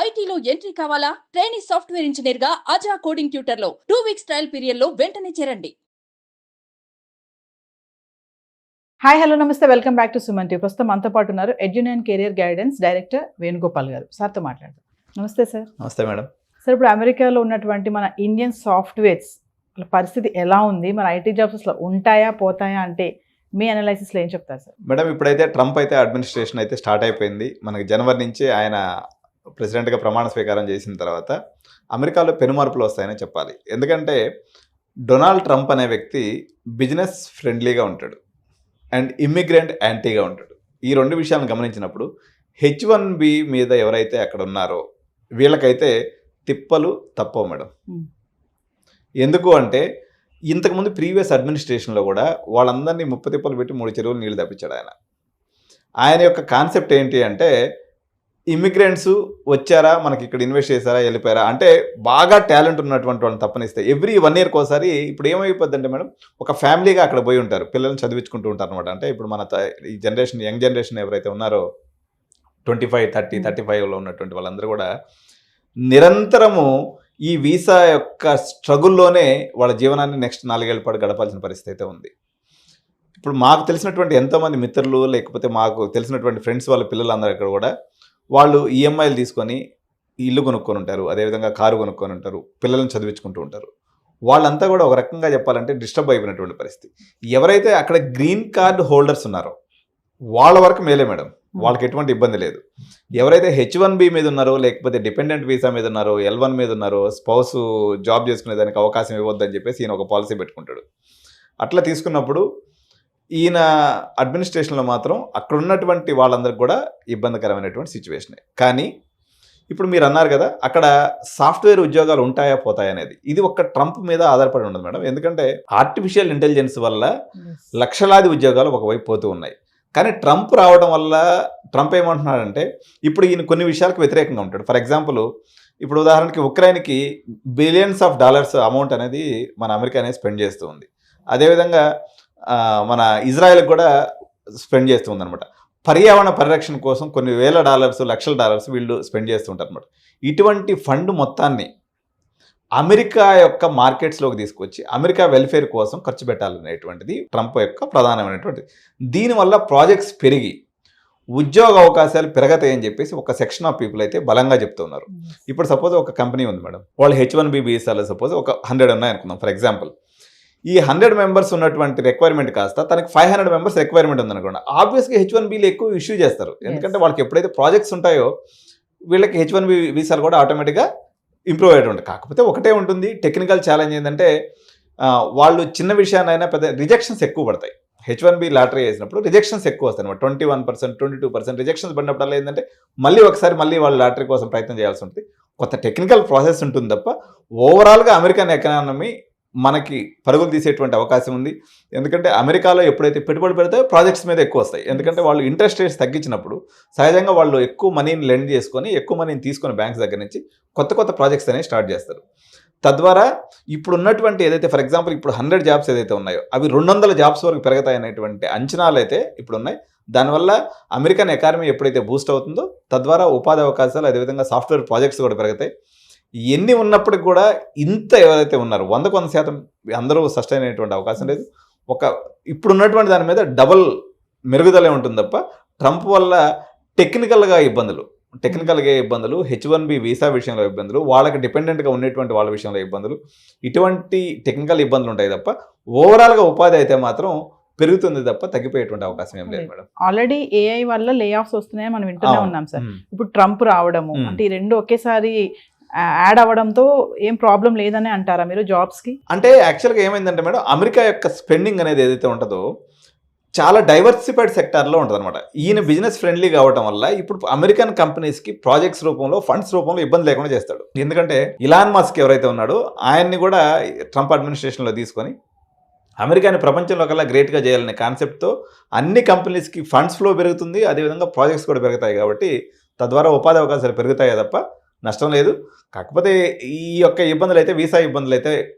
ఐటీలో ఎంట్రీ కావాలా? Trainee software engineer గా అజా కోడింగ్ ట్యూటర్ లో 2 వీక్స్ ట్రయల్ పీరియడ్ లో వెంటనే చేరండి. హాయ్ హలో నమస్తే welcome back to Suman TV. ప్రస్తుతం మనతో పాటు ఉన్నారు Edunine career guidance director Venugopal గారు. సార్తో మాట్లాడదాం. నమస్తే సార్. నమస్తే మేడం. సార్, ఇప్పుడు అమెరికాలో ఉన్నటువంటి మన ఇండియన్ సాఫ్ట్వేర్స్ పరిస్థితి ఎలా ఉంది? మన ఐటీ జాబ్స్ అసలు ఉంటాయా పోతాయా అంటే మీ అనాలైసిస్లో ఏం చెప్తారు సార్? మేడం, ఇప్పుడైతే ట్రంప్ అయితే అడ్మినిస్ట్రేషన్ అయితే స్టార్ట్ అయిపోయింది. మనకి జనవరి నుంచి ఆయన ప్రెసిడెంట్గా ప్రమాణ స్వీకారం చేసిన తర్వాత అమెరికాలో పెనుమార్పులు వస్తాయని చెప్పాలి. ఎందుకంటే డొనాల్డ్ ట్రంప్ అనే వ్యక్తి బిజినెస్ ఫ్రెండ్లీగా ఉంటాడు అండ్ ఇమ్మిగ్రెంట్ యాంటీగా ఉంటాడు. ఈ రెండు విషయాలను గమనించినప్పుడు H1B మీద ఎవరైతే అక్కడ ఉన్నారో వీళ్ళకైతే తిప్పలు తప్పవు మేడం. ఎందుకు అంటే ఇంతకుముందు ప్రీవియస్ అడ్మినిస్ట్రేషన్లో కూడా వాళ్ళందరినీ 30 తిప్పలు పెట్టి 3 చెరువులు నీళ్ళు తప్పించాడు ఆయన. ఆయన యొక్క కాన్సెప్ట్ ఏంటి అంటే ఇమిగ్రెంట్స్ వచ్చారా, మనకి ఇక్కడ ఇన్వెస్ట్ చేశారా, వెళ్ళిపోయారా అంటే బాగా టాలెంట్ ఉన్నటువంటి వాళ్ళని తప్పనిస్తే ఎవ్రీ 1 ఇయర్కి ఒకసారి ఇప్పుడు ఏమైపోద్ది అంటే మేడం, ఒక ఫ్యామిలీగా అక్కడ పోయి ఉంటారు, పిల్లల్ని చదివించుకుంటూ ఉంటారు అనమాట. అంటే ఇప్పుడు మన ఈ జనరేషన్ యంగ్ జనరేషన్ ఎవరైతే ఉన్నారో 25, 30, 35లో ఉన్నటువంటి వాళ్ళందరూ కూడా నిరంతరము ఈ వీసా యొక్క స్ట్రగుల్లోనే వాళ్ళ జీవనాన్ని నెక్స్ట్ 4 ఏళ్ల పాటు గడపాల్సిన పరిస్థితి అయితే ఉంది. ఇప్పుడు మాకు తెలిసినటువంటి ఎంతోమంది మిత్రులు లేకపోతే మాకు తెలిసినటువంటి ఫ్రెండ్స్ వాళ్ళ పిల్లలందరూ ఇక్కడ కూడా వాళ్ళు ఈఎంఐలు తీసుకొని ఇల్లు కొనుక్కొని ఉంటారు, అదేవిధంగా కారు కొనుక్కొని ఉంటారు, పిల్లల్ని చదివించుకుంటూ ఉంటారు. వాళ్ళంతా కూడా ఒక రకంగా చెప్పాలంటే డిస్టర్బ్ అయిపోయినటువంటి పరిస్థితి. ఎవరైతే అక్కడ గ్రీన్ కార్డ్ హోల్డర్స్ ఉన్నారో వాళ్ళ వరకు మేలే మేడం, వాళ్ళకి ఎటువంటి ఇబ్బంది లేదు. ఎవరైతే H1B మీద ఉన్నారో లేకపోతే డిపెండెంట్ వీసా మీద ఉన్నారో L1 మీద ఉన్నారో స్పౌస్ జాబ్ చేసుకునేదానికి అవకాశం ఇవ్వద్దని చెప్పేసి ఈయన ఒక పాలసీ పెట్టుకుంటాడు. అట్లా తీసుకున్నప్పుడు ఈయన అడ్మినిస్ట్రేషన్లో మాత్రం అక్కడ ఉన్నటువంటి వాళ్ళందరికీ కూడా ఇబ్బందికరమైనటువంటి సిచ్యువేషనే. కానీ ఇప్పుడు మీరు అన్నారు కదా అక్కడ సాఫ్ట్వేర్ ఉద్యోగాలు ఉంటాయా పోతాయా అనేది, ఇది ఒక్క ట్రంప్ మీద ఆధారపడి ఉండదు మేడం. ఎందుకంటే ఆర్టిఫిషియల్ ఇంటెలిజెన్స్ వల్ల లక్షలాది ఉద్యోగాలు ఒకవైపు పోతూ ఉన్నాయి. కానీ ట్రంప్ రావడం వల్ల ట్రంప్ ఏమంటున్నాడంటే ఇప్పుడు ఈయన కొన్ని విషయాలకు వ్యతిరేకంగా ఉంటాడు. ఫర్ ఎగ్జాంపుల్ ఇప్పుడు ఉదాహరణకి ఉక్రెయిన్కి బిలియన్స్ ఆఫ్ డాలర్స్ అమౌంట్ అనేది మన అమెరికా అనేది స్పెండ్ చేస్తూ ఉంది. అదేవిధంగా మన ఇజ్రాయెల్కి కూడా స్పెండ్ చేస్తూ ఉందన్నమాట. పర్యావరణ పరిరక్షణ కోసం కొన్ని వేల డాలర్స్, లక్షల డాలర్స్ వీళ్ళు స్పెండ్ చేస్తుంటారు అనమాట. ఇటువంటి ఫండ్ మొత్తాన్ని అమెరికా యొక్క మార్కెట్స్లోకి తీసుకొచ్చి అమెరికా వెల్ఫేర్ కోసం ఖర్చు పెట్టాలనేటువంటిది ట్రంప్ యొక్క ప్రధానమైనటువంటిది. దీనివల్ల ప్రాజెక్ట్స్ పెరిగి ఉద్యోగ అవకాశాలు పెరగతాయని చెప్పేసి ఒక సెక్షన్ ఆఫ్ పీపుల్ అయితే బలంగా చెప్తున్నారు. ఇప్పుడు సపోజ్ ఒక కంపెనీ ఉంది మేడం, వాళ్ళు H1B వీసాలో సపోజ్ ఒక 100 ఉన్నాయనుకుందాం ఫర్ ఎగ్జాంపుల్. ఈ 100 మెంబర్స్ ఉన్నటువంటి రిక్వైర్మెంట్ కాస్త తనకి 500 మెంబర్స్ రిక్వైర్మెంట్ ఉందనుకోండి, ఆబ్వియస్గా H1Bలు ఎక్కువ ఇష్యూ చేస్తారు. ఎందుకంటే వాళ్ళకి ఎప్పుడైతే ప్రాజెక్ట్స్ ఉంటాయో వీళ్ళకి H1B వీసాలు కూడా ఆటోమేటిక్గా ఇంప్రూవ్ అయ్యేది ఉంటుంది. కాకపోతే ఒకటే ఉంటుంది టెక్నికల్ ఛాలెంజ్ ఏంటంటే వాళ్ళు చిన్న విషయాన్నైనా పెద్ద రిజెక్షన్స్ ఎక్కువ పడతాయి. H1B లాటరీ వేసినప్పుడు రిజెక్షన్స్ ఎక్కువ వస్తాయి అనమాట. 21%, 22% రిజెక్షన్స్ పడినప్పుడల్లా ఏంటంటే మళ్ళీ వాళ్ళు లాటరీ కోసం ప్రయత్నం చేయాల్సి ఉంటుంది. కొత్త టెక్నికల్ ప్రాసెస్ ఉంటుంది తప్ప ఓవరాల్గా అమెరికన్ ఎకానమీ మనకి పరుగులు తీసేటువంటి అవకాశం ఉంది. ఎందుకంటే అమెరికాలో ఎప్పుడైతే పెట్టుబడి పెడతాయో ప్రాజెక్ట్స్ మీద ఎక్కువ వస్తాయి. ఎందుకంటే వాళ్ళు ఇంట్రెస్ట్ రేట్స్ తగ్గించినప్పుడు సహజంగా వాళ్ళు ఎక్కువ మనీని లెండ్ చేసుకొని ఎక్కువ మనీని తీసుకొని బ్యాంక్స్ దగ్గర నుంచి కొత్త ప్రాజెక్ట్స్ అనేవి స్టార్ట్ చేస్తారు. తద్వారా ఇప్పుడు ఉన్నటువంటి ఏదైతే ఫర్ ఎగ్జాంపుల్ ఇప్పుడు 100 జాబ్స్ ఏదైతే ఉన్నాయో అవి 200 జాబ్స్ వరకు పెరుగుతాయనేటువంటి అంచనాలు అయితే ఇప్పుడు ఉన్నాయి. దానివల్ల అమెరికన్ ఎకానమీ ఎప్పుడైతే బూస్ట్ అవుతుందో తద్వారా ఉపాధి అవకాశాలు అదేవిధంగా సాఫ్ట్వేర్ ప్రాజెక్ట్స్ కూడా పెరుగుతాయి. ఎన్ని ఉన్నప్పటికి కూడా ఇంత ఎవరైతే ఉన్నారో 100% అందరూ సస్టైన్ అయ్యేటువంటి అవకాశం లేదు. ఇప్పుడు ఉన్నటువంటి దాని మీద డబుల్ మెరుగుదలే ఉంటుంది తప్ప ట్రంప్ వల్ల టెక్నికల్గా ఇబ్బందులు, H1B వీసా విషయంలో ఇబ్బందులు, వాళ్ళకి డిపెండెంట్గా ఉండేటువంటి వాళ్ళ విషయంలో ఇబ్బందులు, ఇటువంటి టెక్నికల్ ఇబ్బందులు ఉంటాయి తప్ప ఓవరాల్గా ఉపాధి అయితే మాత్రం పెరుగుతుంది తప్ప తగ్గిపోయేటువంటి అవకాశం ఏం లేదు మేడం. ఆల్రెడీ AI వల్ల లే ఆఫ్స్ వస్తున్నాయని మనం వింటూనే ఉన్నాం సార్. ఇప్పుడు ట్రంప్ రావడము అంటే ఈ రెండు ఒకేసారి యాడ్ అవ్వడంతో ఏం ప్రాబ్లం లేదని అంటారా మీరు జాబ్స్కి? అంటే యాక్చువల్గా ఏమైందంటే మేడం, అమెరికా యొక్క స్పెండింగ్ అనేది ఏదైతే ఉంటుందో చాలా డైవర్సిఫైడ్ సెక్టార్లో ఉంటుంది అనమాట. ఈయన బిజినెస్ ఫ్రెండ్లీ కావడం వల్ల ఇప్పుడు అమెరికన్ కంపెనీస్కి ప్రాజెక్ట్స్ రూపంలో ఫండ్స్ రూపంలో ఇబ్బంది లేకుండా చేస్తాడు. ఎందుకంటే ఇలాన్ మస్క్ ఎవరైతే ఉన్నాడో ఆయన్ని కూడా ట్రంప్ అడ్మినిస్ట్రేషన్లో తీసుకొని అమెరికాని ప్రపంచంలో కల్లా గ్రేట్గా చేయాలనే కాన్సెప్ట్తో అన్ని కంపెనీస్కి ఫండ్స్ ఫ్లో పెరుగుతుంది, అదేవిధంగా ప్రాజెక్ట్స్ కూడా పెరుగుతాయి. కాబట్టి తద్వారా ఉపాధి అవకాశాలు పెరుగుతాయి తప్ప నష్టం లేదు. కాకపోతే ఈ యొక్క ఇబ్బందులు అయితే వీసా ఇబ్బందులు అయితే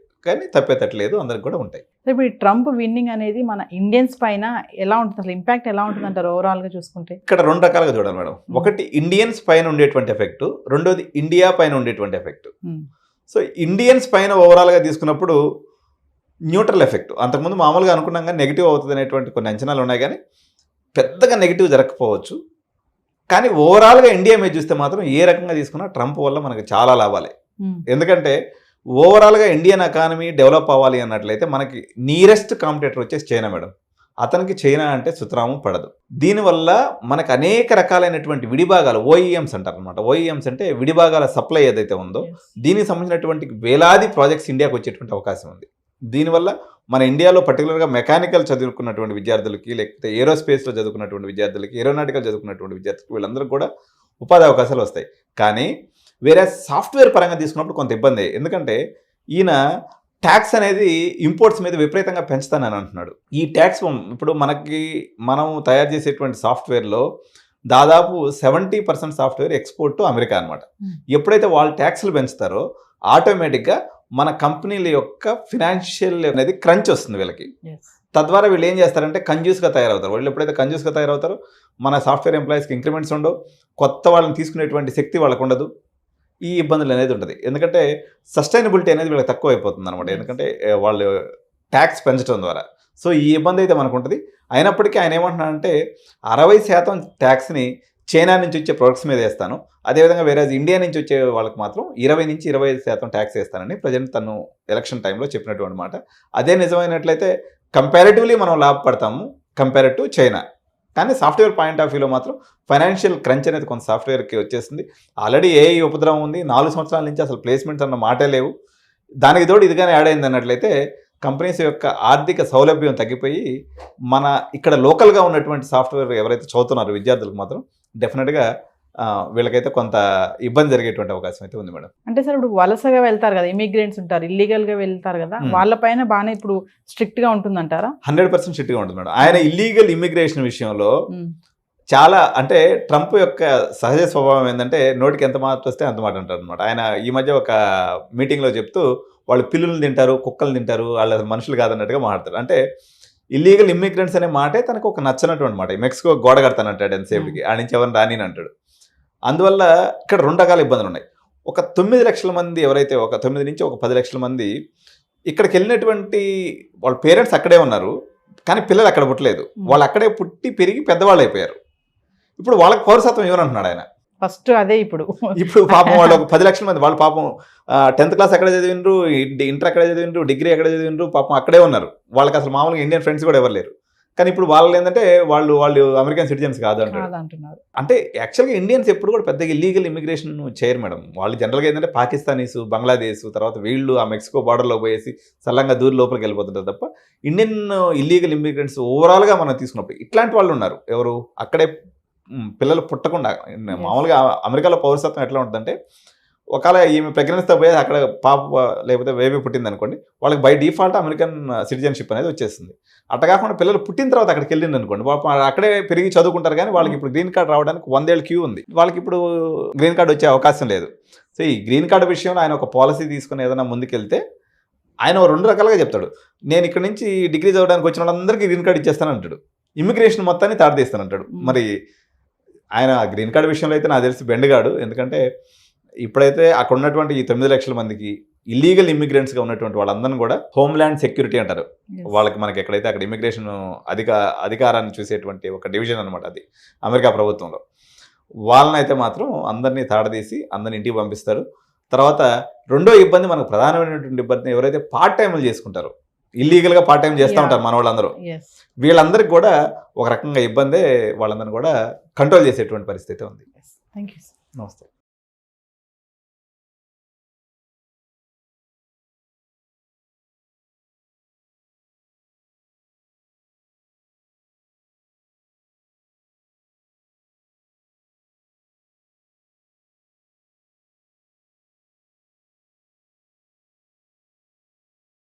కానీ తప్పేటట్లేదు, అందరికి కూడా ఉంటాయి. ఇప్పుడు ఈ ట్రంప్ విన్నింగ్ అనేది మన ఇండియన్స్ పైన ఎలా ఉంటుంది, అసలు ఇంపాక్ట్ ఎలా ఉంటుంది అంటారు ఓవరాల్ గా చూసుకుంటే? ఇక్కడ 2 రకాలుగా చూడాలి మేడం. ఒకటి ఇండియన్స్ పైన ఉండేటువంటి ఎఫెక్ట్, రెండోది ఇండియా పైన ఉండేటువంటి ఎఫెక్ట్. సో ఇండియన్స్ పైన ఓవరాల్గా తీసుకున్నప్పుడు న్యూట్రల్ ఎఫెక్ట్. అంతకుముందు మామూలుగా అనుకున్నాం కానీ నెగిటివ్ అవుతుంది అనేటువంటి కొన్ని అంచనాలు ఉన్నాయి, కానీ పెద్దగా నెగిటివ్ జరగకపోవచ్చు. కానీ ఓవరాల్గా ఇండియా మీద చూస్తే మాత్రం ఏ రకంగా తీసుకున్నా ట్రంప్ వల్ల మనకు చాలా లాభాలే. ఎందుకంటే ఓవరాల్గా ఇండియన్ ఎకానమీ డెవలప్ అవ్వాలి అన్నట్లయితే మనకి నియరెస్ట్ కాంపిటేటర్ వచ్చేసి చైనా మేడం. అతనికి చైనా అంటే సుతరాము పడదు. దీనివల్ల మనకు అనేక రకాలైనటువంటి విడిభాగాలు, ఓఈఎంస్ అంటారు అనమాట. ఓఈఎంస్ అంటే విడిభాగాల సప్లై ఏదైతే ఉందో దీనికి సంబంధించినటువంటి వేలాది ప్రాజెక్ట్స్ ఇండియాకి వచ్చేటువంటి అవకాశం ఉంది. దీనివల్ల మన ఇండియాలో పర్టికులర్గా మెకానికల్ చదువుకున్నటువంటి విద్యార్థులకి, లేకపోతే ఏరోస్పేస్లో చదువుకున్నటువంటి విద్యార్థులకి, ఏరోనాటికల్ చదువుకున్నటువంటి విద్యార్థులకి వీళ్ళందరికీ కూడా ఉపాధి అవకాశాలు వస్తాయి. కానీ వేరే సాఫ్ట్వేర్ పరంగా తీసుకున్నప్పుడు కొంత ఇబ్బంది. ఎందుకంటే ఈయన ట్యాక్స్ అనేది ఇంపోర్ట్స్ మీద విపరీతంగా పెంచుతానని అంటున్నాడు. ఈ ట్యాక్స్ ఇప్పుడు మనం తయారు చేసేటువంటి సాఫ్ట్వేర్లో దాదాపు 70% సాఫ్ట్వేర్ ఎక్స్పోర్ట్ టు అమెరికా అనమాట. ఎప్పుడైతే వాళ్ళు ట్యాక్స్లు పెంచుతారో ఆటోమేటిక్గా మన కంపెనీల యొక్క ఫినాన్షియల్ అనేది క్రంచ్ వస్తుంది వీళ్ళకి. తద్వారా వీళ్ళు ఏం చేస్తారంటే కంజ్యూస్గా తయారవుతారు. వాళ్ళు ఎప్పుడైతే కంజ్యూస్గా తయారవుతారో మన సాఫ్ట్వేర్ ఎంప్లాయీస్కి ఇంక్రిమెంట్స్ ఉండవు, కొత్త వాళ్ళని తీసుకునేటువంటి శక్తి వాళ్ళకు ఉండదు. ఈ ఇబ్బందులు అనేది ఉంటుంది. ఎందుకంటే సస్టైనబిలిటీ అనేది వీళ్ళకి తక్కువ అయిపోతుంది అనమాట. ఎందుకంటే వాళ్ళు ట్యాక్స్ పెంచడం ద్వారా. సో ఈ ఇబ్బంది అయితే మనకు ఉంటుంది. అయినప్పటికీ ఆయన ఏమంటున్నాడంటే 60% ట్యాక్స్ని చైనా నుంచి వచ్చే ప్రొడక్ట్స్ మీద వేస్తాను, అదేవిధంగా వేరే ఇండియా నుంచి వచ్చే వాళ్ళకి మాత్రం 20 నుంచి 25% ట్యాక్స్ వేస్తానని ప్రజెంట్ తను ఎలక్షన్ టైంలో చెప్పినటువంటి మాట. అదే నిజమైనట్లయితే కంపారిటివ్లీ మనం లాభపడతాము కంపేర్ టు చైనా. కానీ సాఫ్ట్వేర్ పాయింట్ ఆఫ్ వ్యూలో మాత్రం ఫైనాన్షియల్ క్రంచ్ అనేది కొంత సాఫ్ట్వేర్కి వచ్చేసింది. ఆల్రెడీ ఏఐ ఉపద్రవం ఉంది. 4 సంవత్సరాల నుంచి అసలు ప్లేస్మెంట్స్ అన్న మాటే లేవు. దానికి తోడు ఇదిగానే యాడ్ అయింది అన్నట్లయితే కంపెనీస్ యొక్క ఆర్థిక సౌలభ్యం తగ్గిపోయి మన ఇక్కడ లోకల్గా ఉన్నటువంటి సాఫ్ట్వేర్ ఎవరైతే చదువుతున్నారో విద్యార్థులకు మాత్రం డెఫినెట్గా వీళ్ళకైతే కొంత ఇబ్బంది జరిగేటువంటి అవకాశం అయితే ఉంది మేడం. అంటే సార్ ఇప్పుడు వలసగా వెళ్తారు కదా, ఇమిగ్రెంట్స్ ఉంటారు, ఇల్లీగల్గా వెళ్తారు కదా, వాళ్ళపైన బాగానే ఇప్పుడు స్ట్రిక్ట్గా ఉంటుందంటారా? 100% స్ట్రిక్ట్గా ఉంటుంది మేడం. ఆయన ఇల్లీగల్ ఇమిగ్రేషన్ విషయంలో చాలా, అంటే ట్రంప్ యొక్క సహజ స్వభావం ఏంటంటే నోటికి ఎంత మాట వస్తే అంత మాట అంటారు అనమాట. ఆయన ఈ మధ్య ఒక మీటింగ్లో చెప్తూ వాళ్ళు పిల్లులు తింటారు, కుక్కలు తింటారు, వాళ్ళు మనుషులు కాదన్నట్టుగా మాట్లాడతారు. అంటే ఇల్లీగల్ ఇమ్మిగ్రెంట్స్ అనే మాటే తనకు ఒక నచ్చనటువంటి మాట. మెక్సికో గోడ కడతానంటాడు ఎంతసేపుకి, ఆ నుంచి ఎవరిని రాని అంటాడు. అందువల్ల ఇక్కడ 2 రకాల ఇబ్బందులు ఉన్నాయి. ఒక 9 లక్షల మంది ఎవరైతే, ఒక 9 నుంచి ఒక 10 లక్షల మంది ఇక్కడికి వెళ్ళినటువంటి వాళ్ళ పేరెంట్స్ అక్కడే ఉన్నారు, కానీ పిల్లలు అక్కడ పుట్టలేదు. వాళ్ళు అక్కడే పుట్టి పెరిగి పెద్దవాళ్ళు అయిపోయారు. ఇప్పుడు వాళ్ళకి పౌరసత్వం ఇవ్వనంటున్నాడు ఆయన. ఫస్ట్ అదే ఇప్పుడు పాపం వాళ్ళు ఒక 10 లక్షల మంది, వాళ్ళు పాపం 10th క్లాస్ అక్కడే చదివిండ్రు, ఇంటర్ అక్కడే చదివిండ్రు, డిగ్రీ అక్కడే చదివిండ్రు, పాపం అక్కడే ఉన్నారు. వాళ్ళకి అసలు మామూలుగా ఇండియన్ ఫ్రెండ్స్ కూడా ఎవరు లేరు. కానీ ఇప్పుడు వాళ్ళు ఏంటంటే వాళ్ళు అమెరికన్ సిటిజన్స్ కాదు అంటున్నారు. అంటే యాక్చువల్గా ఇండియన్స్ ఎప్పుడు కూడా పెద్దగా ఇల్లీగల్ ఇమిగ్రేషన్ చేయరు మేడం. వాళ్ళు జనరల్గా ఏంటంటే పాకిస్తానీస్, బంగ్లాదేశ్, తర్వాత వీళ్ళు ఆ మెక్సికో బార్డర్లో పోయేసి సల్లంగా దూరి లోపలికి వెళ్ళిపోతుంటారు తప్ప ఇండియన్ ఇల్లీగల్ ఇమిగ్రెంట్స్ ఓవరాల్గా మనం తీసుకున్నప్పుడు ఇట్లాంటి వాళ్ళు ఉన్నారు. ఎవరు అక్కడే పిల్లలు పుట్టకుండా, మామూలుగా అమెరికాలో పౌరసత్వం ఎట్లా ఉంటుందంటే ఒకవేళ ఈమె ప్రెగ్నెన్సీతో పోయి అక్కడ పాప లేకపోతే బేబీ పుట్టింది అనుకోండి, వాళ్ళకి బై డిఫాల్ట్ అమెరికన్ సిటిజన్షిప్ అనేది వచ్చేస్తుంది. అట్లా కాకుండా పిల్లలు పుట్టిన తర్వాత అక్కడికి వెళ్ళింది అనుకోండి, అక్కడే పెరిగి చదువుకుంటారు. కానీ వాళ్ళకి ఇప్పుడు గ్రీన్ కార్డ్ రావడానికి 100 ఏళ్ళ క్యూ ఉంది. వాళ్ళకి ఇప్పుడు గ్రీన్ కార్డ్ వచ్చే అవకాశం లేదు. సో ఈ గ్రీన్ కార్డు విషయంలో ఆయన ఒక పాలసీ తీసుకుని ఏదైనా ముందుకెళ్తే ఆయన 2 రకాలుగా చెప్తాడు. నేను ఇక్కడ నుంచి డిగ్రీ చదవడానికి వచ్చిన వాళ్ళందరికీ గ్రీన్ కార్డ్ ఇచ్చేస్తాను అంటాడు, ఇమిగ్రేషన్ మొత్తాన్ని తాడదీస్తాను అంటాడు. మరి ఆయన గ్రీన్ కార్డు విషయంలో అయితే నాకు తెలిసి బెండగాడు. ఎందుకంటే ఇప్పుడైతే అక్కడ ఉన్నటువంటి ఈ 9 లక్షల మందికి ఇల్లీగల్ ఇమిగ్రెంట్స్గా ఉన్నటువంటి వాళ్ళందరినీ కూడా హోమ్ల్యాండ్ సెక్యూరిటీ అంటారు. వాళ్ళకి మనకి ఎక్కడైతే అక్కడ ఇమిగ్రేషన్ అధికారాన్ని చూసేటువంటి ఒక డివిజన్ అనమాట అది అమెరికా ప్రభుత్వంలో. వాళ్ళని అయితే మాత్రం అందరినీ తాడదీసి అందరిని ఇంటికి పంపిస్తారు. తర్వాత రెండో ఇబ్బంది, మనకు ప్రధానమైనటువంటి ఇబ్బంది ఎవరైతే పార్ట్ టైంలు చేసుకుంటారో, ఇల్లీగల్గా పార్ట్ టైం చేస్తూ ఉంటారు మన వాళ్ళందరూ, వీళ్ళందరికీ కూడా ఒక రకంగా ఇబ్బందే. వాళ్ళందరినీ కూడా కంట్రోల్ చేసేటువంటి పరిస్థితి ఉంది. Thank you. నమస్తే.